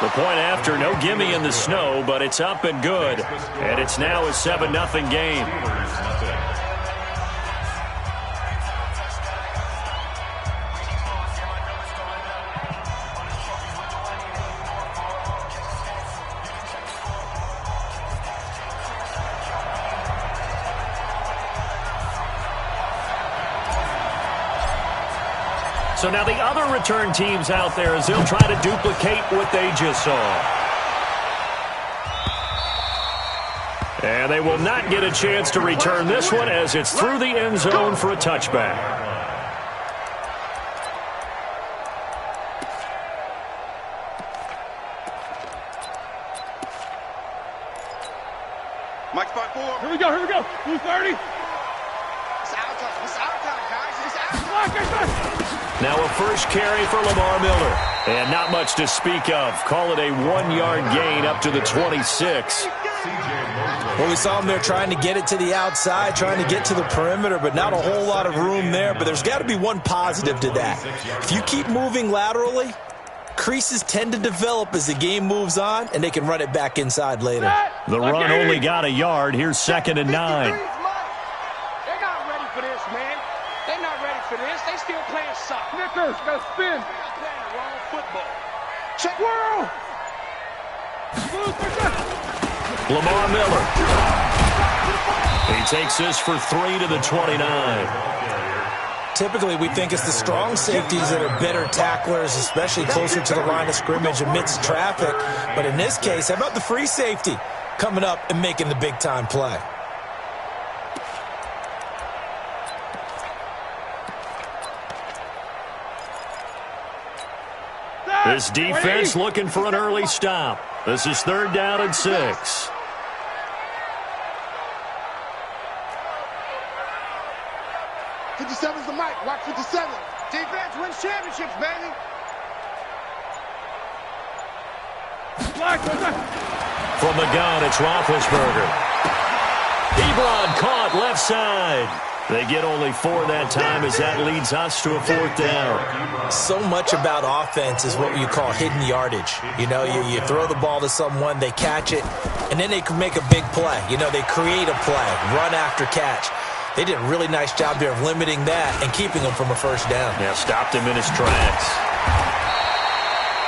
The point after, no gimme in the snow, but it's up and good. And it's now a 7-0 game. So now the other return teams out there as they'll try to duplicate what they just saw. And they will not get a chance to return this one as it's through the end zone for a touchback. Mike spot 4. Here we go, here we go. 230. It's our time, guys. It's our time. Now a first carry for Lamar Miller. And not much to speak of. Call it a 1-yard gain up to the 26. Well, we saw him there trying to get it to the outside, trying to get to the perimeter, but not a whole lot of room there. But there's got to be one positive to that. If you keep moving laterally, creases tend to develop as the game moves on, and they can run it back inside later. The run only got a yard. Here's 2nd and 9. They're not ready for this, man. They're not ready for this. They still playing soccer. Snickers, got to spin. They're playing the wrong football. Check. Whirl. Lamar Miller. He takes this for 3 to the 29. Typically, we think it's the strong safeties that are better tacklers, especially closer to the line of scrimmage amidst traffic. But in this case, how about the free safety coming up and making the big-time play? This defense looking for an early stop. This is 3rd down and 6. 57's the mic. Watch 57. Defense wins championships, baby. From the gun, it's Roethlisberger. Ebron caught left side. They get only 4 that time as that leads us to a 4th down. So much about offense is what you call hidden yardage. You know, you throw the ball to someone, they catch it, and then they can make a big play. You know, they create a play, run after catch. They did a really nice job there of limiting that and keeping him from a first down. Yeah, stopped him in his tracks.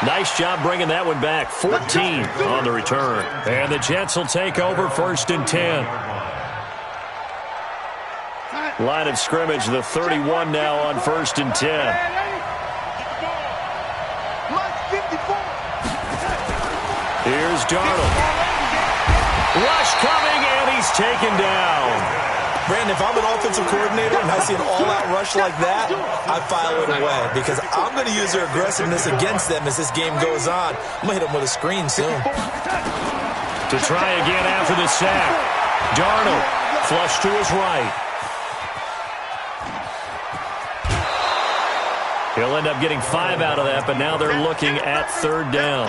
Nice job bringing that one back. 14 on the return. And the Jets will take over 1st and 10. Line of scrimmage, the 31 now on 1st and 10. Here's Darnold. Rush coming, and he's taken down. Brandon, if I'm an offensive coordinator and I see an all-out rush like that, I file it away because I'm going to use their aggressiveness against them as this game goes on. I'm going to hit them with a screen soon. To try again after the sack. Darnold, flush to his right. He'll end up getting 5 out of that, but now they're looking at 3rd down.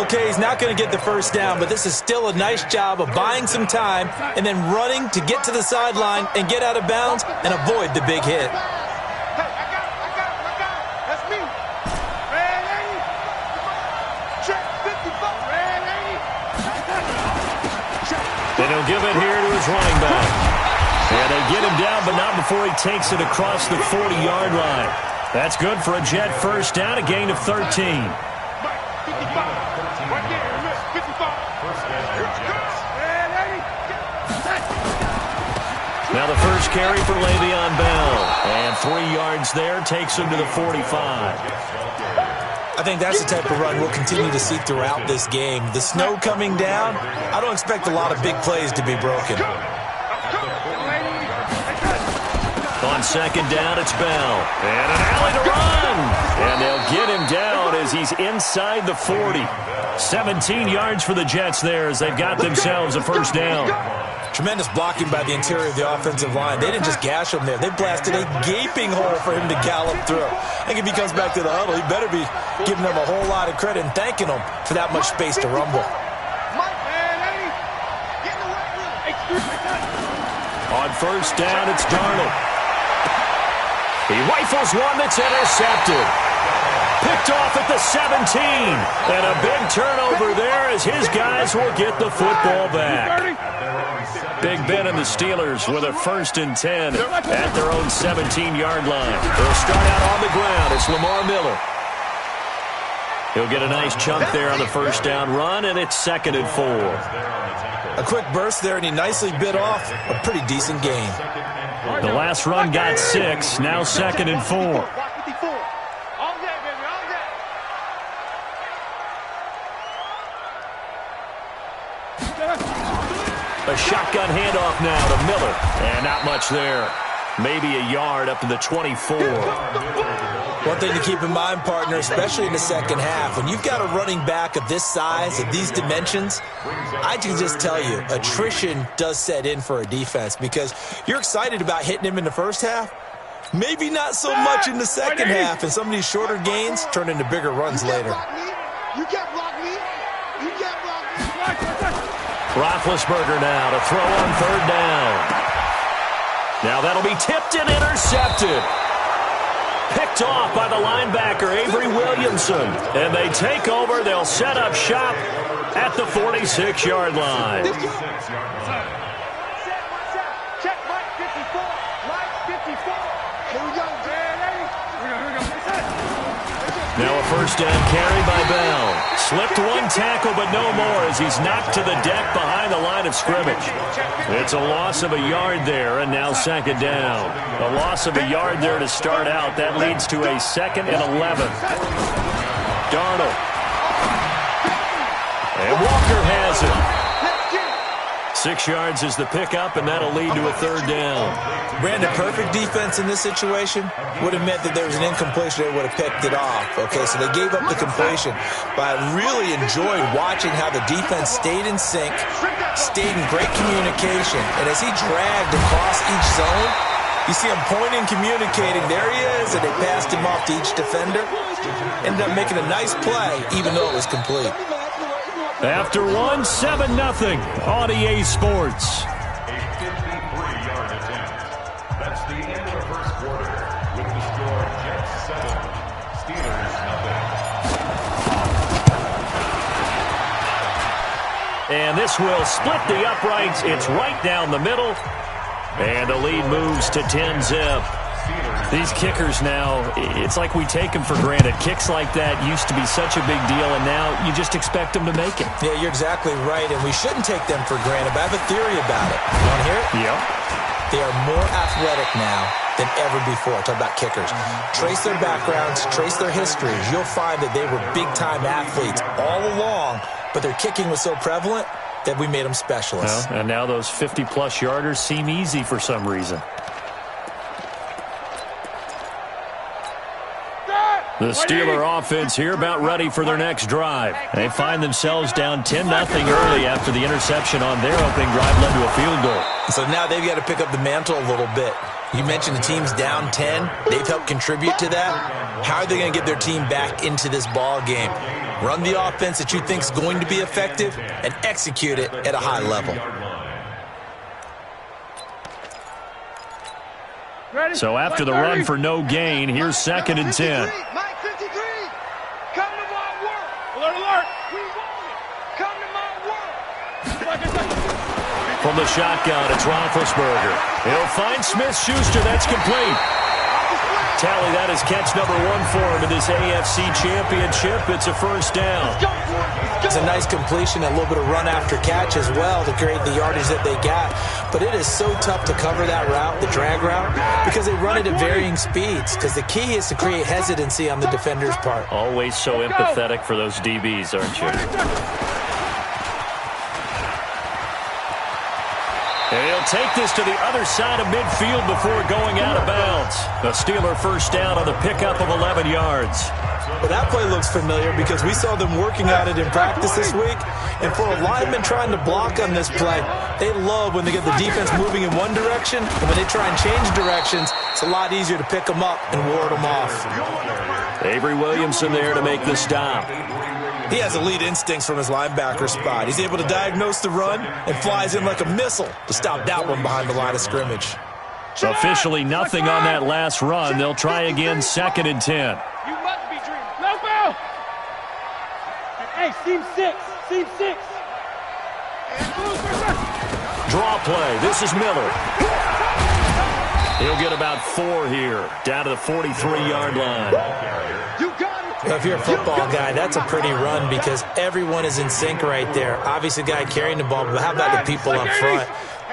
Okay, he's not going to get the first down, but this is still a nice job of buying some time and then running to get to the sideline and get out of bounds and avoid the big hit. That's me. Red 80. Check 54. Red 80. And he'll give it here to his running back. And they get him down, but not before he takes it across the 40-yard line. That's good for a Jet first down, a gain of 13. Now the first carry for Le'Veon Bell. And 3 yards there takes him to the 45. I think that's the type of run we'll continue to see throughout this game. The snow coming down, I don't expect a lot of big plays to be broken. On 2nd down, it's Bell. And an alley to run. And they'll get him down as he's inside the 40. 17 yards for the Jets there as they've got themselves a first down. Tremendous blocking by the interior of the offensive line. They didn't just gash him there. They blasted a gaping hole for him to gallop through. I think if he comes back to the huddle, he better be giving them a whole lot of credit and thanking them for that much space to rumble. On first down, it's Darnold. He rifles one that's intercepted. Picked off at the 17. And a big turnover there as his guys will get the football back. Big Ben and the Steelers with a 1st and 10 at their own 17-yard line. They'll start out on the ground. It's Lamar Miller. He'll get a nice chunk there on the 1st down run, and it's 2nd and 4. A quick burst there, and he nicely bit off a pretty decent gain. The last run got 6. Now 2nd and 4. A shotgun handoff now to Miller. And not much there. Maybe a yard up to the 24. One thing to keep in mind, partner, especially in the second half, when you've got a running back of this size, of these dimensions, I can just tell you, attrition does set in for a defense because you're excited about hitting him in the first half. Maybe not so much in the second half, and some of these shorter gains turn into bigger runs later. You can't block me. You can't block me. Roethlisberger now to throw on 3rd down. Now that'll be tipped and intercepted. Picked off by the linebacker, Avery Williamson. And they take over. They'll set up shop at the 46-yard line. Check Mike 54. Mike 54. Here we go. Now a 1st down carry by Bell. Slipped one tackle, but no more as he's knocked to the deck behind the line of scrimmage. It's a loss of a yard there, and now 2nd down. A loss of a yard there to start out. That leads to a 2nd and 11. Darnold. And Walker has it. 6 yards is the pickup, and that'll lead to a 3rd down. Brandon, perfect defense in this situation would have meant that there was an incompletion. They would have picked it off. Okay, so they gave up the completion. But I really enjoyed watching how the defense stayed in sync, stayed in great communication. And as he dragged across each zone, you see him pointing, communicating. There he is, and they passed him off to each defender. Ended up making a nice play, even though it was complete. After 1, 7-0 on EA Sports. A 53-yard attempt. That's the end of the first quarter with the score Jets 7, Steelers nothing. And this will split the uprights. It's right down the middle. And the lead moves to 10-zip. These kickers now, it's like we take them for granted. Kicks like that used to be such a big deal, and now you just expect them to make it. Yeah, you're exactly right, and we shouldn't take them for granted, but I have a theory about it. You want to hear it? Yeah. They are more athletic now than ever before. Talk about kickers. Trace their backgrounds, trace their histories. You'll find that they were big-time athletes all along, but their kicking was so prevalent that we made them specialists. Well, and now those 50-plus yarders seem easy for some reason. The Steeler offense here about ready for their next drive. They find themselves down 10-0 early after the interception on their opening drive led to a field goal. So now they've got to pick up the mantle a little bit. You mentioned the team's down 10. They've helped contribute to that. How are they going to get their team back into this ball game? Run the offense that you think is going to be effective and execute it at a high level. So after the run for no gain, here's 2nd and 10. Mike 53. Come to my world. Alert, alert. We want it. Come to my world. From the shotgun, it's Roethlisberger. He'll find Smith-Schuster. That's complete. Tally, that is catch number 1 for him in this AFC Championship. It's a 1st down. It's a nice completion, a little bit of run after catch as well to create the yardage that they got. But it is so tough to cover that route, the drag route, because they run it at varying speeds. Because the key is to create hesitancy on the defender's part. Always so empathetic for those DBs, aren't you? And he'll take this to the other side of midfield before going out of bounds. A Steeler 1st down on the pickup of 11 yards. Well, that play looks familiar because we saw them working at it in practice this week. And for a lineman trying to block on this play, they love when they get the defense moving in one direction. And when they try and change directions, it's a lot easier to pick them up and ward them off. Avery Williamson there to make the stop. He has elite instincts from his linebacker spot. He's able to diagnose the run and flies in like a missile to stop that one behind the line of scrimmage. Officially nothing on that last run. They'll try again, 2nd and 10. You must be dreaming. Let's Hey, seam 6. Seam 6. Draw play. This is Miller. He'll get about 4 here, down to the 43-yard line. You got it. If you're a football guy, that's a pretty run because everyone is in sync right there. Obviously, the guy carrying the ball, but how about the people up front?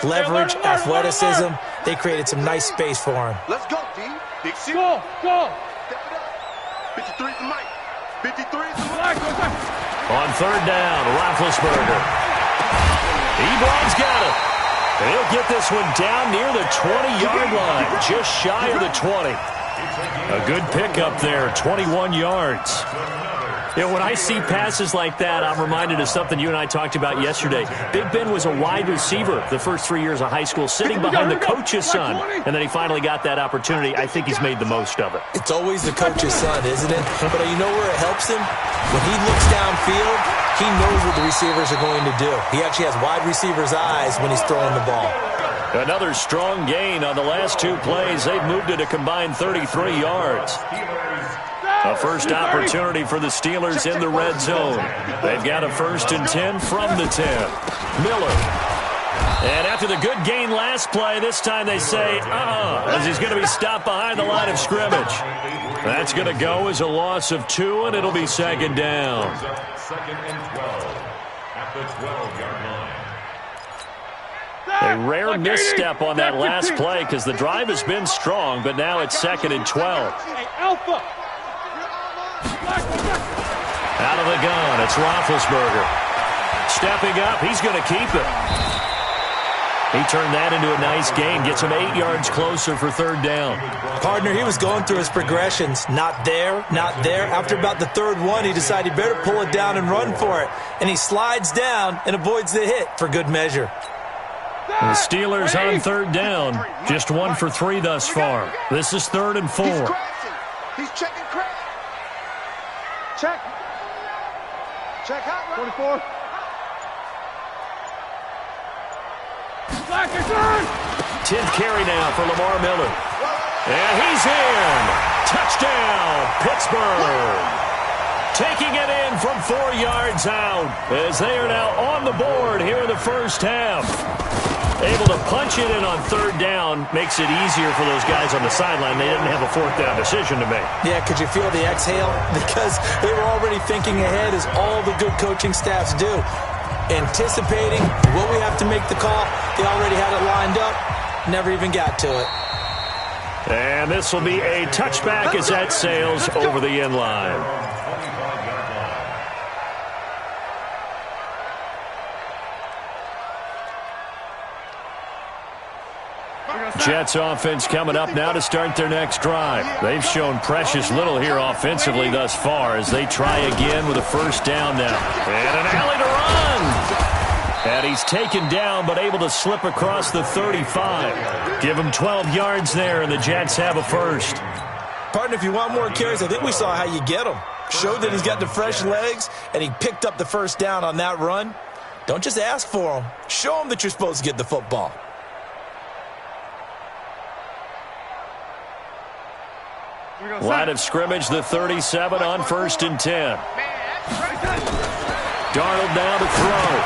Leverage, athleticism, they created some nice space for him. Let's go, D. Big C. Go. Step it up. 53 to Mike. 53 to Mike. On third down, Roethlisberger. Ebron's got it. He'll get this one down near the 20-yard line, just shy of the 20. A good pickup there, 21 yards. You know, when I see passes like that, I'm reminded of something you and I talked about yesterday. Big Ben was a wide receiver the first 3 years of high school, sitting behind the coach's son, and then he finally got that opportunity. I think he's made the most of it. It's always the coach's son, isn't it? But you know where it helps him? When he looks downfield, he knows what the receivers are going to do. He actually has wide receivers' eyes when he's throwing the ball. Another strong gain on the last 2 plays. They've moved it a combined 33 yards. A first opportunity for the Steelers in the red zone. They've got a 1st and 10 from the 10. Miller. And after the good gain last play, this time they say, as he's going to be stopped behind the line of scrimmage. That's going to go as a loss of 2, and it'll be 2nd down. 2nd and 12 at the 12-yard line. A rare misstep on that last play because the drive has been strong, but now it's 2nd and 12. Hey, Alpha. Out of the gun, it's Roethlisberger. Stepping up, he's going to keep it. He turned that into a nice gain, gets him 8 yards closer for 3rd down. Partner, he was going through his progressions. Not there, not there. After about the 3rd one, he decided he better pull it down and run for it. And he slides down and avoids the hit for good measure. The Steelers on 3rd down. Just 1 for 3 thus far. This is 3rd and 4. He's crashing. He's checking crash. Check. Check out. 24. Black is on. 10th carry now for Lamar Miller. And he's in. Touchdown, Pittsburgh. Taking it in from 4 yards out as they are now on the board here in the first half. Able to punch it in on 3rd down makes it easier for those guys on the sideline. They didn't have a 4th down decision to make. Yeah, could you feel the exhale? Because they were already thinking ahead, as all the good coaching staffs do. Anticipating what we have to make the call. They already had it lined up. Never even got to it. And this will be a touchback as that sails over the end line. Jets offense coming up now to start their next drive. They've shown precious little here offensively thus far as they try again with a 1st down now. And an alley to run. And he's taken down but able to slip across the 35. Give him 12 yards there, and the Jets have a 1st. Partner, if you want more carries, I think we saw how you get them. Showed that he's got the fresh legs, and he picked up the 1st down on that run. Don't just ask for him. Show him that you're supposed to get the football. Line of scrimmage, the 37 on 1st and 10. Darnold now to throw.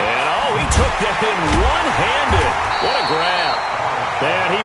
And, he took that in one-handed. What a grab. And he